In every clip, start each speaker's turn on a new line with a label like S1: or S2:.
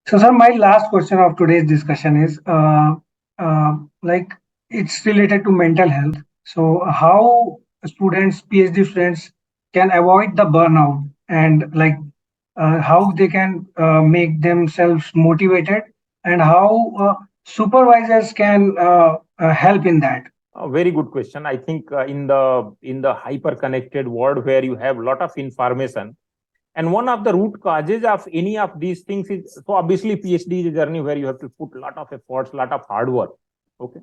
S1: So, sir, my last question of today's discussion is like it's related to mental health. So, how students, PhD students, can avoid the burnout and how they can make themselves motivated and how supervisors can help in that.
S2: A very good question. I think in the hyper connected world where you have a lot of information, and one of the root causes of any of these things is, so obviously PhD is a journey where you have to put a lot of efforts, a lot of hard work. Okay.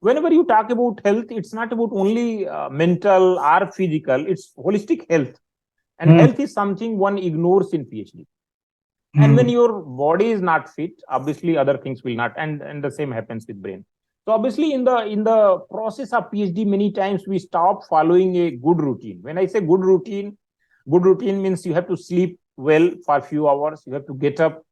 S2: Whenever you talk about health, it's not about only mental or physical, it's holistic health. And
S1: Hmm.
S2: health is something one ignores in PhD. And when
S1: Hmm.
S2: your body is not fit, obviously other things will not, and the same happens with brain. So obviously in the process of PhD, many times we stop following a good routine. When I say good routine means you have to sleep well for a few hours, you have to get up,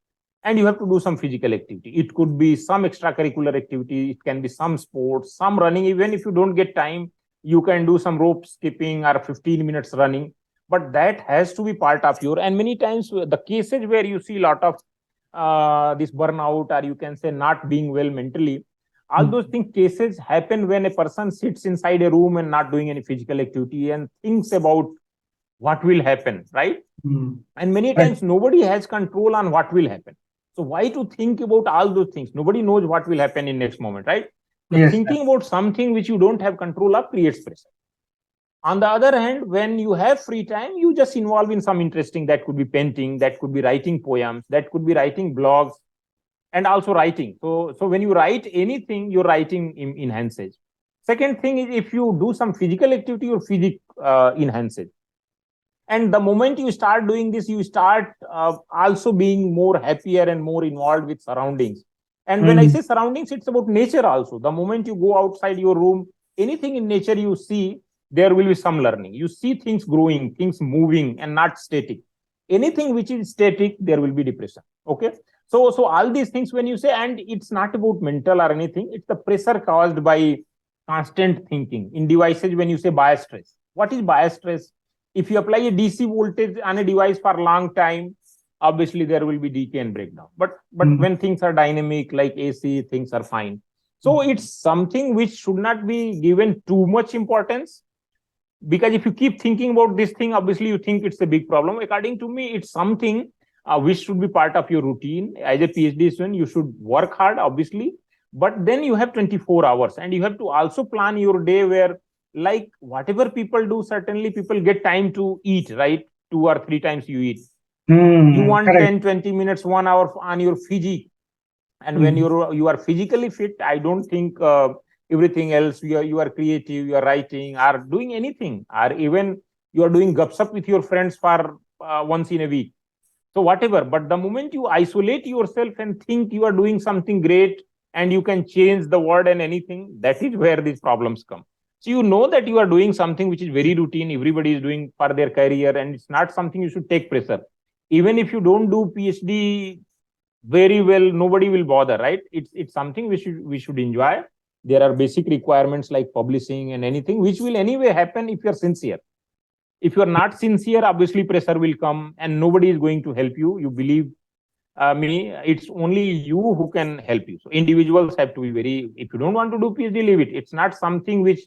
S2: and you have to do some physical activity. It could be some extracurricular activity, it can be some sports, some running. Even if you don't get time, you can do some rope skipping or 15 minutes running, but that has to be part of your. And many times the cases where you see a lot of this burnout, or you can say not being well mentally, all those things cases happen when a person sits inside a room and not doing any physical activity and thinks about what will happen, right?
S1: Hmm.
S2: And many
S1: Right.
S2: times nobody has control on what will happen. So why to think about all those things? Nobody knows what will happen in next moment, right? So
S1: Yes, sir.
S2: thinking about something which you don't have control of creates pressure. On the other hand, when you have free time, you just involve in some interesting, that could be painting, that could be writing poems, that could be writing blogs, and also writing. So when you write anything, your writing enhances. Second thing is, if you do some physical activity, your physic enhances. And the moment you start doing this, you start also being more happier and more involved with surroundings. And when I
S1: Hmm.
S2: say surroundings, it's about nature also. The moment you go outside your room, anything in nature you see, there will be some learning. You see things growing, things moving, and not static. Anything which is static, there will be depression. Okay. So all these things, when you say, and it's not about mental or anything, it's the pressure caused by constant thinking in devices. When you say bias stress, what is bias stress? If you apply a DC voltage on a device for a long time, obviously there will be decay and breakdown. But
S1: Hmm.
S2: when things are dynamic like AC, things are fine. So it's something which should not be given too much importance, because if you keep thinking about this thing, obviously you think it's a big problem. According to me, it's something which should be part of your routine. As a PhD student, you should work hard, obviously, but then you have 24 hours, and you have to also plan your day where, like whatever people do, certainly people get time to eat, right? 2 or 3 times you eat. You
S1: Hmm.
S2: want
S1: Correct.
S2: 10, 20 minutes, 1 hour on your physique. And when
S1: Hmm.
S2: you are physically fit, I don't think everything else, you are creative, you are writing or doing anything, or even you are doing gups up with your friends for once in a week. So whatever, but the moment you isolate yourself and think you are doing something great and you can change the world and anything, that is where these problems come. So you know that you are doing something which is very routine, everybody is doing for their career, and it's not something you should take pressure. Even if you don't do PhD very well, nobody will bother, right? It's something we should enjoy. There are basic requirements like publishing and anything, which will anyway happen if you're sincere. If you're not sincere, obviously pressure will come and nobody is going to help you. You believe me, it's only you who can help you. So individuals have to be very, if you don't want to do PhD, leave it. It's not something which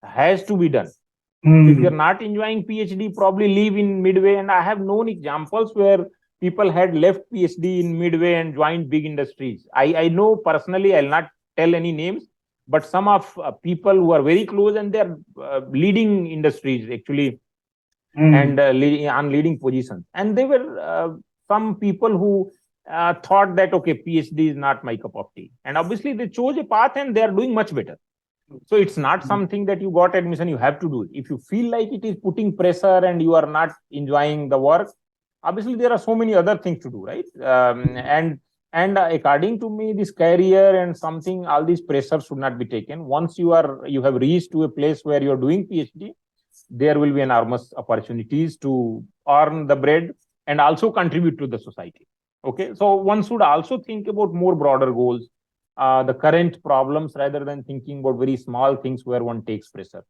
S2: has to be done. So if you're
S1: Hmm.
S2: not enjoying PhD, probably leave in midway. And I have known examples where people had left PhD in midway and joined big industries. I know personally, I'll not tell any names, but some of people who are very close, and they're leading industries actually, and
S1: Hmm.
S2: on leading positions. And they were some people who thought that, okay, PhD is not my cup of tea. And obviously they chose a path and they are doing much better. So it's not something that you got admission, you have to do it. If you feel like it is putting pressure and you are not enjoying the work, obviously there are so many other things to do, right? And according to me, this career and something, all these pressures should not be taken. Once you have reached to a place where you are doing PhD, there will be enormous opportunities to earn the bread and also contribute to the society. Okay, so one should also think about more broader goals, the current problems, rather than thinking about very small things where one takes pressure.